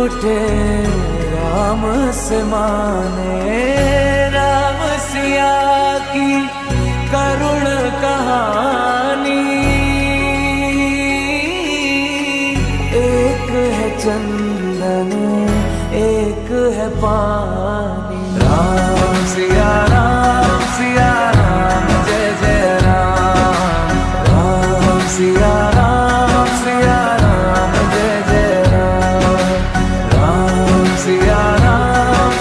उठे राम से माने, राम सिया की करुण कहानी। एक है चंदन एक है पानी, राम सिया राम जय जय राम, राम सिया राम जय जय राम, राम सिया राम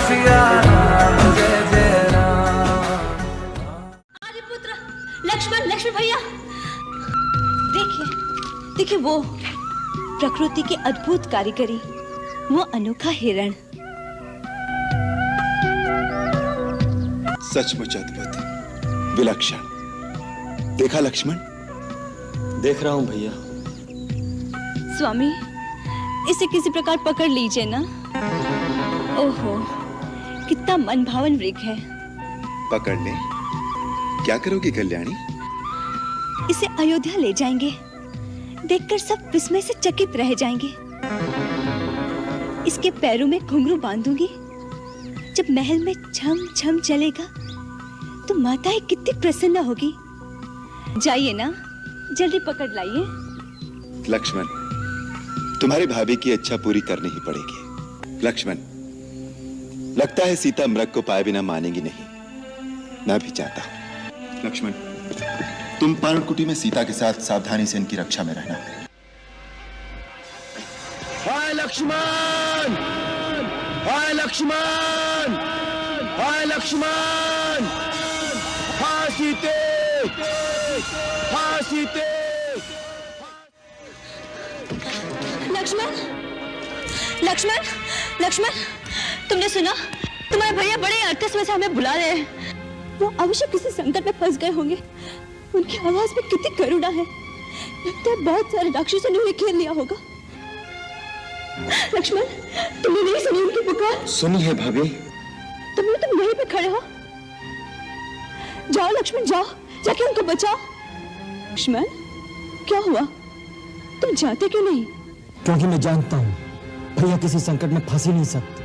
जय जय राम। आर्यपुत्र लक्ष्मण भैया, देखिए देखिए वो प्रकृति की अद्भुत कारीगरी, वो अनोखा हिरण। सचमुच अद्भुत, विलक्षण। देखा लक्ष्मण? देख रहा हूं भैया। स्वामी, इसे किसी प्रकार पकड़ लीजिए ना। ओहो, कितना मनभावन वृक्ष है। पकड़ ले। क्या करोगी कल्याणी? इसे अयोध्या ले जाएंगे, देखकर सब विस्मय से चकित रह जाएंगे। इसके पैरों में घुंघरू बांधूंगी, जब महल में छम छम चलेगा तो माताएं कितनी प्रसन्न होगी। जाइए ना, जल्दी पकड़ लाइए। लक्ष्मण, तुम्हारी भाभी की इच्छा पूरी करनी ही पड़ेगी। लक्ष्मण, लगता है सीता मृग को पाए बिना मानेगी नहीं। मैं भी चाहता हूं। लक्ष्मण, तुम पर्णकुटी में सीता के साथ सावधानी से इनकी रक्षा में रहना। हाय लक्ष्मण! हाय लक्ष्मण! हाय लक्ष्मण! हाय सीते! हाय सीते! लक्ष्मण, लक्ष्मण, लक्ष्मण, तुमने सुना? तुम्हारे भैया बड़े अर्थस में से हमें बुला रहे हैं। वो अवश्य किसी संकट में फंस गए होंगे। उनकी आवाज में कितनी करुणा है। लगता है बहुत सारे राक्षसों ने उन्हें घेर लिया होगा। लक्ष्मण, तुमने नहीं सुनी उनकी पुकार? सुनी है भाभी। तुम यहीं पे खड़े हो। जाओ लक्ष्मण, जाओ, जाके उनको बचाओ। लक्ष्मण, क्या हुआ? तुम जाते क्यों नहीं? क्योंकि मैं जानता हूं भैया किसी संकट में फंस ही नहीं सकते।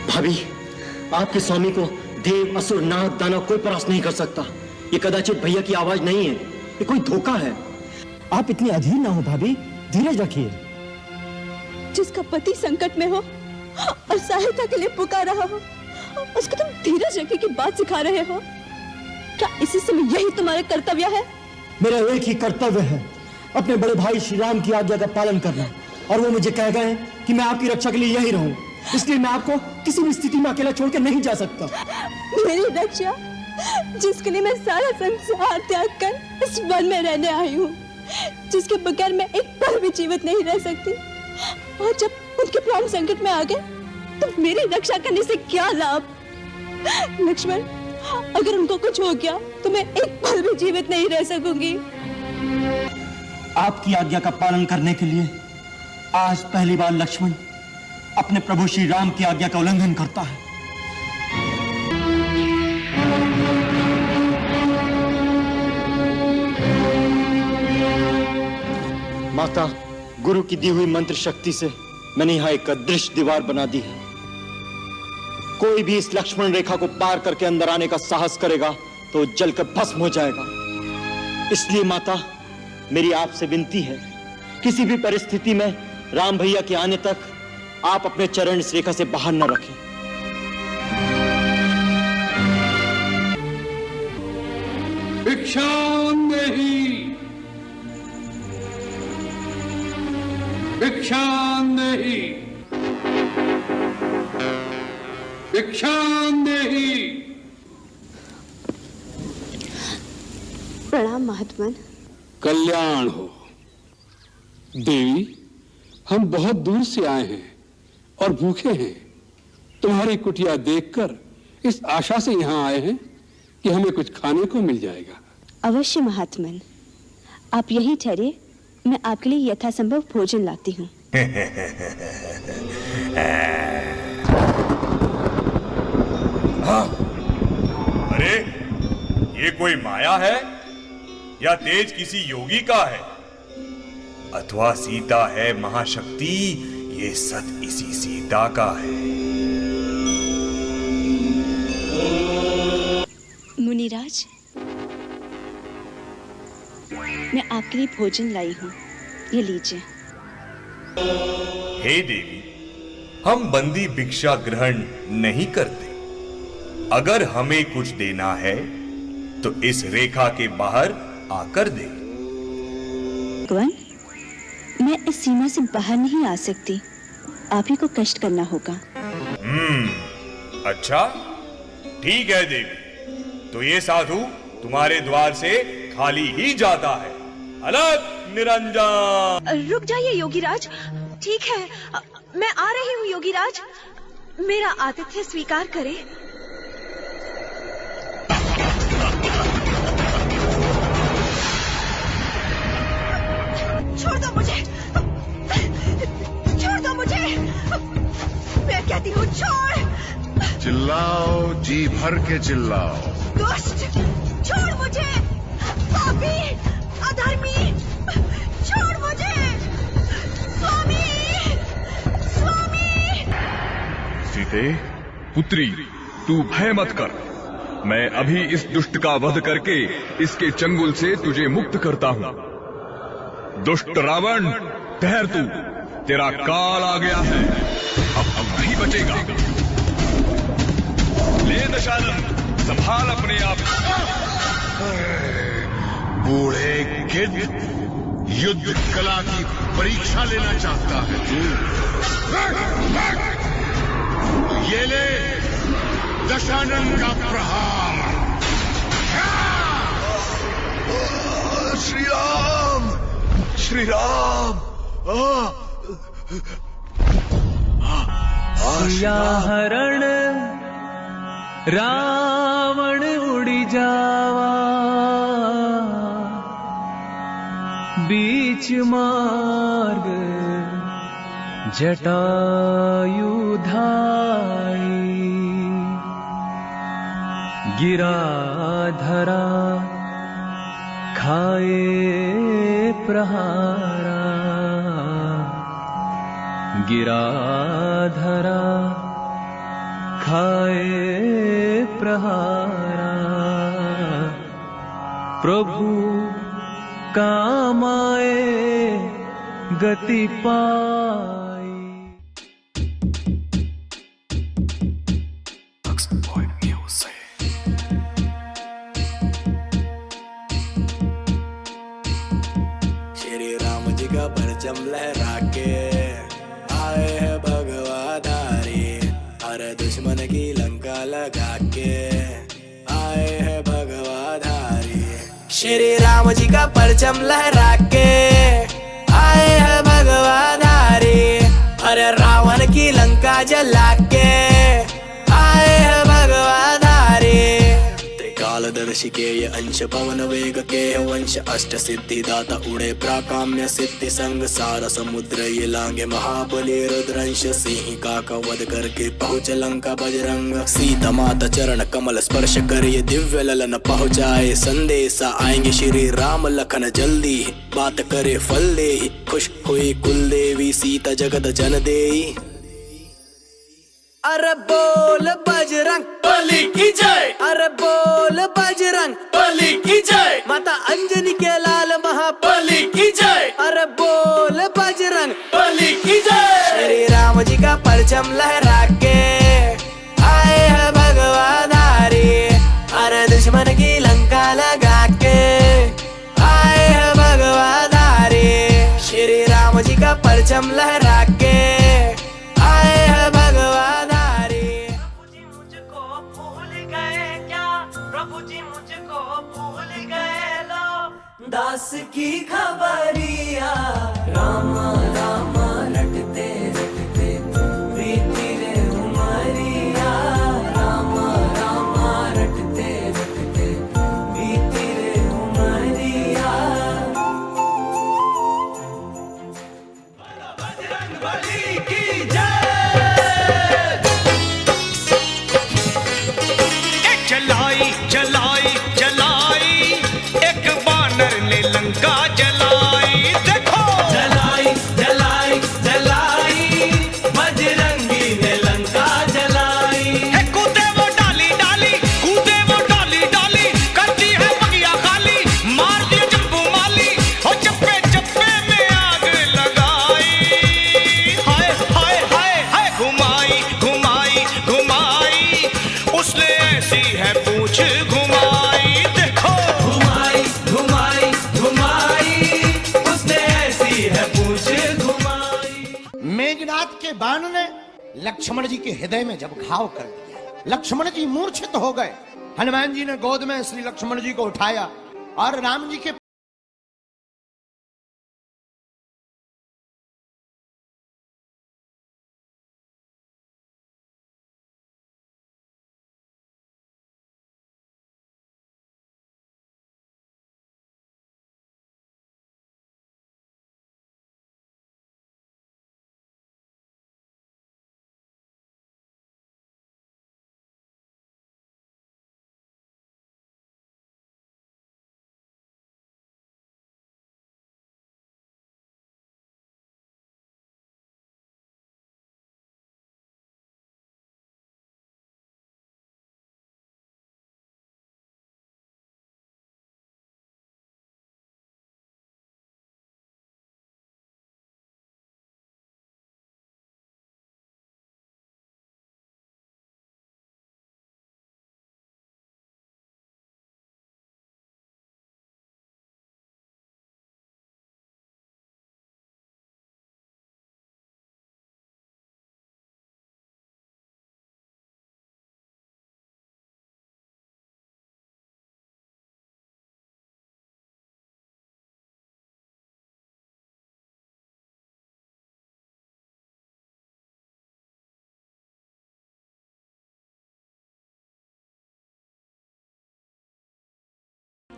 भाभी, आपके स्वामी को देव, असुर, नाग, दानव कोई परास्त नहीं कर सकता। ये कदाचित भैया की आवाज नहीं है, ये कोई धोखा है। आप इतनी अधीर ना हो भाभी, धीरज रखिए। जिसका पति संकट में हो और सहायता के लिए पुकार रहा हो, उसको तुम धीरज रखने की बात सिखा रहे हो। क्या इसी समय यही तुम्हारा कर्तव्य है? मेरा एक ही कर्तव्य है, अपने बड़े भाई श्री राम की आज्ञा का पालन करना। और वो मुझे कह गए हैं कि मैं आपकी रक्षा के लिए यही रहूं, इसलिए मैं आपको किसी भी स्थिति में अकेला छोड़कर नहीं जा सकता। मेरी रक्षा, जिसके लिए मैं सारा संसार त्याग कर इस वन में रहने आई हूँ, जिसके बगैर मैं एक पल भी जीवित नहीं रह सकती, और जब उनके प्राण संकट में आ गए तो मेरी रक्षा करने से क्या लाभ? लक्ष्मण, अगर उनको कुछ हो गया तो मैं एक पल भी जीवित नहीं रह सकूंगी। आपकी आज्ञा का पालन करने के लिए आज पहली बार लक्ष्मण अपने प्रभु श्री राम की आज्ञा का उल्लंघन करता है। माता, गुरु की दी हुई मंत्र शक्ति से मैंने यहाँ एक अदृश्य दीवार बना दी है। कोई भी इस लक्ष्मण रेखा को पार करके अंदर आने का साहस करेगा तो जलकर भस्म हो जाएगा। इसलिए माता, मेरी आपसे विनती है, किसी भी परिस्थिति में राम भैया के आने तक आप अपने चरण इस रेखा से बाहर न रखें। भिक्षान्देहि, भिक्षान्देहि, भिक्षान्देहि। प्रणाम महात्मन। कल्याण हो देवी। हम बहुत दूर से आए हैं और भूखे हैं। तुम्हारी कुटिया देखकर इस आशा से यहाँ आए हैं कि हमें कुछ खाने को मिल जाएगा। अवश्य महात्मन, आप यहीं ठहरिए, मैं आपके लिए यथासंभव भोजन लाती हूँ। अरे, ये कोई माया है या तेज किसी योगी का है? अथवा सीता है महाशक्ति, ये सत इसी सीता का है। मुनिराज, मैं आपके लिए भोजन लाई हूँ, ये लीजिए। हे देवी, हम बंदी भिक्षा ग्रहण नहीं करते। अगर हमें कुछ देना है तो इस रेखा के बाहर आकर दे। भगवान, मैं इस सीमा से बाहर नहीं आ सकती, आप ही को कष्ट करना होगा। अच्छा, ठीक है देवी, तो ये साधु तुम्हारे द्वार से खाली ही जाता है। अलग निरंजन। रुक जाइए योगीराज, ठीक है, मैं आ रही हूँ योगीराज, मेरा आतिथ्य स्वीकार करें। छोड़ दो मुझे, छोड़ दो मुझे, मैं कहती हूँ छोड़। चिल्लाओ, जी भर के चिल्लाओ। दुष्ट, छोड़ मुझे, पापी, अधर्मी, छोड़ मुझे, स्वामी, स्वामी। सीते पुत्री, तू भय मत कर, मैं अभी इस दुष्ट का वध करके इसके चंगुल से तुझे मुक्त करता हूँ। दुष्ट रावण, ठहर तू, तेरा काल आ गया है, अब नहीं बचेगा। ले दशानन, संभाल अपने आप। बूढ़े गिद्ध, युद्ध कला की परीक्षा लेना चाहता है तू? ये ले दशानन का प्रहार। श्री राम, श्री राम। सिया हरण रावण उड़ी जावा, बीच मार्ग जटायु धाई, गिरा धरा खाए प्रहारा, गिरा धरा खाए प्रहारा, प्रभु काम आए गति पाई। श्री राम जी का परचम लहरा के आए हैं भगवाधारी, हर दुश्मन की लंका लगा के आए हैं भगवाधारी। श्री राम जी का परचम लहरा के आए हैं भगवाधारी, हर रावण की लंका जला के आए हैं भगवाधारी। त्रिकालदर्शी के ये अंश, पवन वेग के वंश, अष्ट सिद्धि दाता उड़े प्राकाम्य सिद्धि संग, सारा समुद्र ये लांगे महाबली रुद्रंश, सिंहिका का वध करके पहुँच लंका बजरंग, सीता माता चरण कमल स्पर्श कर ये दिव्य ललन पहुँचाए संदेशा, आएंगे श्री राम लखन जल्दी, बात करे फल दे, खुश हुई कुल देवी सीता जगत जन देई। अरे बोल बजरंग बली की जय, अरे बोल बजरंग बली की जय, माता अंजनी के लाल महाबली की जय, अरे बोल बजरंग बली की जय। श्री राम जी का परचम लहरा के आए हैं भगवाधारी, हर दुश्मन की लंका लगा के आए हैं भगवाधारी। श्री राम जी का परचम लहरा के आए हैं भगवाधारी। प्रभु जी मुझको भूल गए क्या, प्रभु जी मुझको भूल गए लो, दास की खबरिया रामा रामा रटते रटते बीती रे उमरिया, रामा रामा रटते रटते बीती रे उमरिया। बजरंग बली की जलाई जलाई जलाई, एक बानर ने लंका जलाई। देखो घुमाई। मेघनाथ के बाण ने लक्ष्मण जी के हृदय में जब घाव कर दिया, लक्ष्मण जी मूर्छित हो गए। हनुमान जी ने गोद में श्री लक्ष्मण जी को उठाया और राम जी के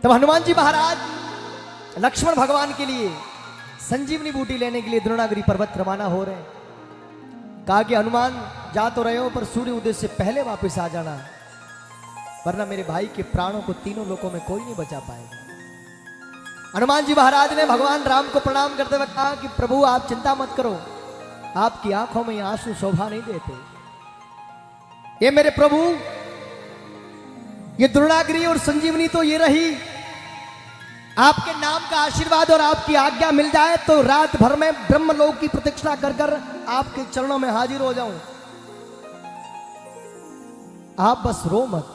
तब हनुमान जी महाराज लक्ष्मण भगवान के लिए संजीवनी बूटी लेने के लिए द्रोणागिरी पर्वत रवाना हो रहे हैं। कहा कि हनुमान जा तो रहे हो पर सूर्य उदय से पहले वापस आ जाना, वरना मेरे भाई के प्राणों को तीनों लोकों में कोई नहीं बचा पाएगा। हनुमान जी महाराज ने भगवान राम को प्रणाम करते हुए कहा कि प्रभु आप चिंता मत करो, आपकी आंखों में आंसू शोभा नहीं देते। ये मेरे प्रभु, ये द्रोणागिरी और संजीवनी तो ये रही, आपके नाम का आशीर्वाद और आपकी आज्ञा मिल जाए तो रात भर में ब्रह्मलोक की प्रतीक्षा कर कर आपके चरणों में हाजिर हो जाऊं। आप बस रो मत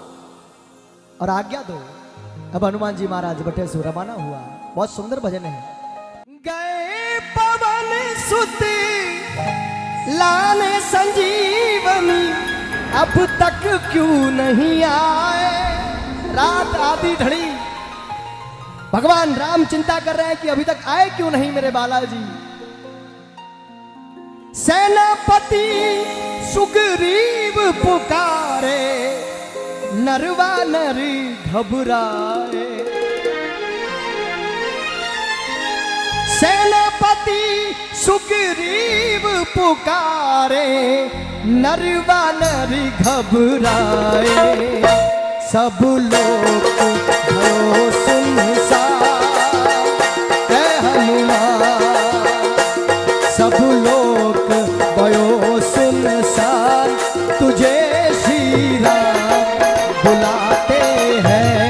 और आज्ञा दो। अब हनुमान जी महाराज बटे से रवाना हुआ। बहुत सुंदर भजन है। गए पवन सुत लाने संजीवनी, अब तक क्यों नहीं आए। रात आधी ढड़ी, भगवान राम चिंता कर रहे हैं कि अभी तक आए क्यों नहीं मेरे बालाजी। सेनापति सुग्रीव पुकारे, नरवा नरी घबराए। सेनापति सुग्रीव पुकारे, नरवा नरी घबराए। सब लोग भयो सुनसान है हनुमान, सब लोग भयो सुनसान तुझे श्री राम बुलाते हैं।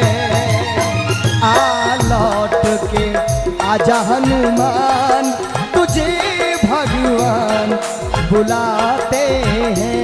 आ लौट के आजा हनुमान, तुझे भगवान बुलाते हैं।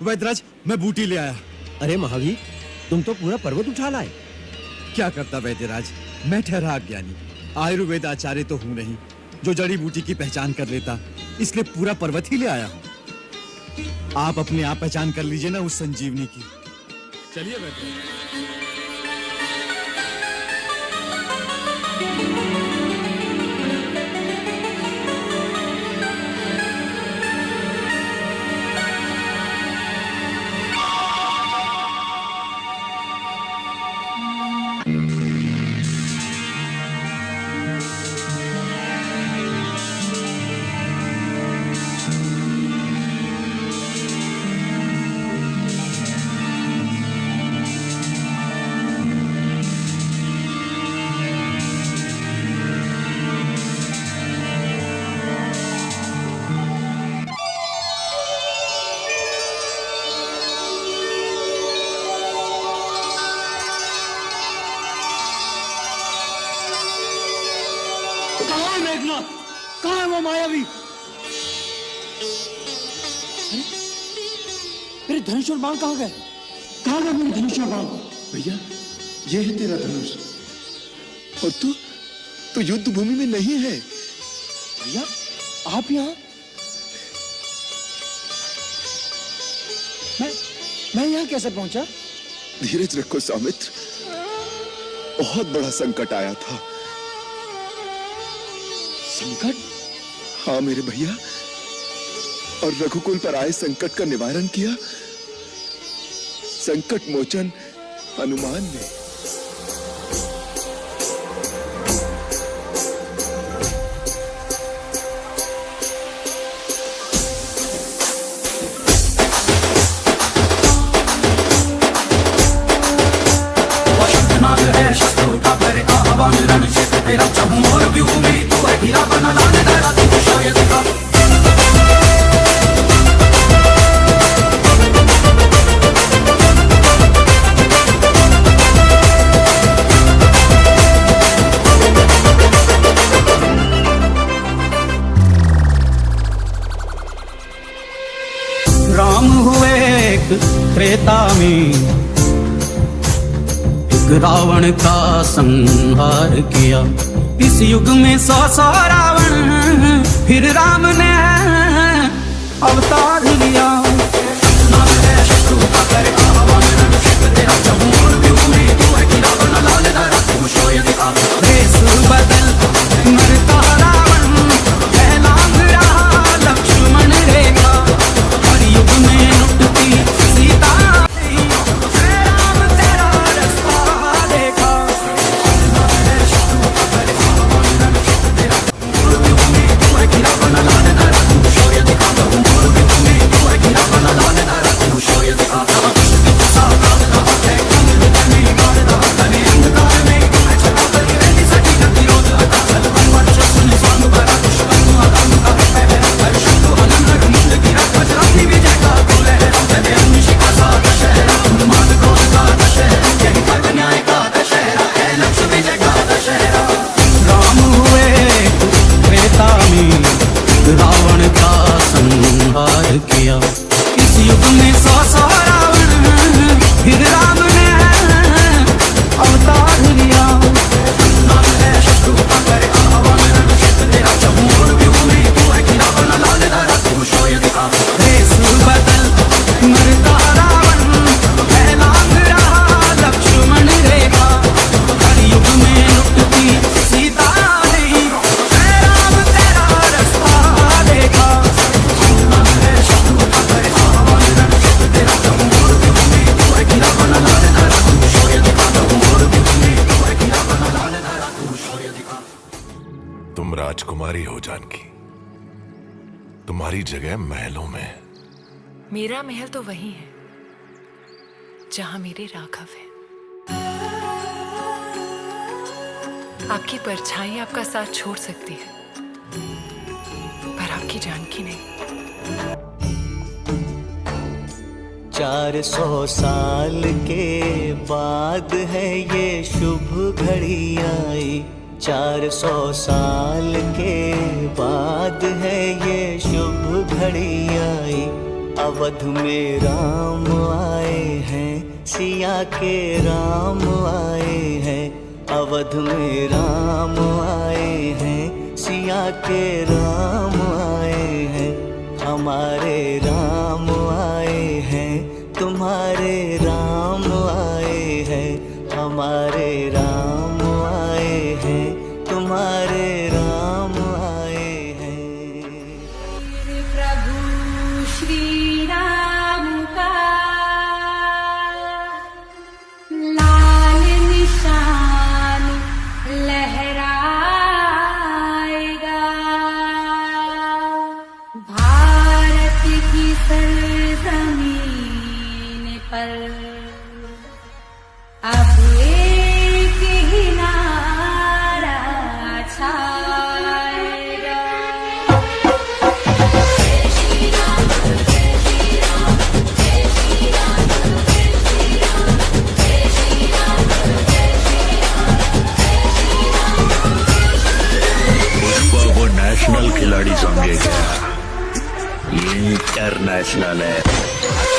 वैद्यराज, मैं बूटी ले आया। अरे महावीर, तुम तो पूरा पर्वत उठा लाए। क्या करता वैद्यराज, मैं ठहरा अज्ञानी, आयुर्वेद आचार्य तो हूं नहीं जो जड़ी बूटी की पहचान कर लेता, इसलिए पूरा पर्वत ही ले आया हूं। आप अपने आप पहचान कर लीजिए ना उस संजीवनी की। चलिए वैद्यराज। कहाँ है मेघनाथ? कहाँ है वो मायावी? मेरे धनुष और बाण कहाँ गए? कहाँ गए मेरे धनुष और बाण? भैया, ये है तेरा धनुष। और तू युद्ध भूमि में नहीं है। भैया, आप यहाँ? मैं यहाँ कैसे पहुंचा? धीरज रखो सौमित्र, बहुत बड़ा संकट आया था। संकट? हाँ मेरे भैया, और रघुकुल पर आए संकट का निवारण किया संकट मोचन हनुमान ने। राम हुए एक त्रेता में, एक रावण का संहार किया। इस युग में 100 रावण, फिर राम ने अवतार लिया। देश बदल मरता रावण, फैलांग रहा लक्ष्मण रेखा। हर युग में लुटती सीता, राम तेरा रास्ता देखा। राम हुए त्रेता में, रावण का संहार किया। इस युग में 100 रावण, फिर राम ने अवतार लिया। देश बदल मरता रावण, फैलांग रहा लक्ष्मण रेखा। हर युग में लुटती सीता नहीं, राम तेरा रास्ता देखा। तुम राजकुमारी हो जानकी, तुम्हारी जगह महलों में। मेरा महल तो वही है जहां मेरे राघव है। आपकी परछाई आपका साथ छोड़ सकती है, पर आपकी जानकी नहीं। 400 साल के बाद है ये शुभ घड़ी आई। 400 साल के बाद है ये शुभ घड़ी आई। अवध में राम आए हैं, सिया के राम आए हैं। अवध में राम आए हैं, सिया के राम आए हैं। हमारे राम आए हैं, तुम्हारे राम आए हैं। हमारे राम आए हैं, तुम्हारे राम आए हैं। प्रभु श्री राम का लाल निशान लहराएगा। भारत नेशनल खिलाड़ी समझे क्या? ये इंटरनेशनल है।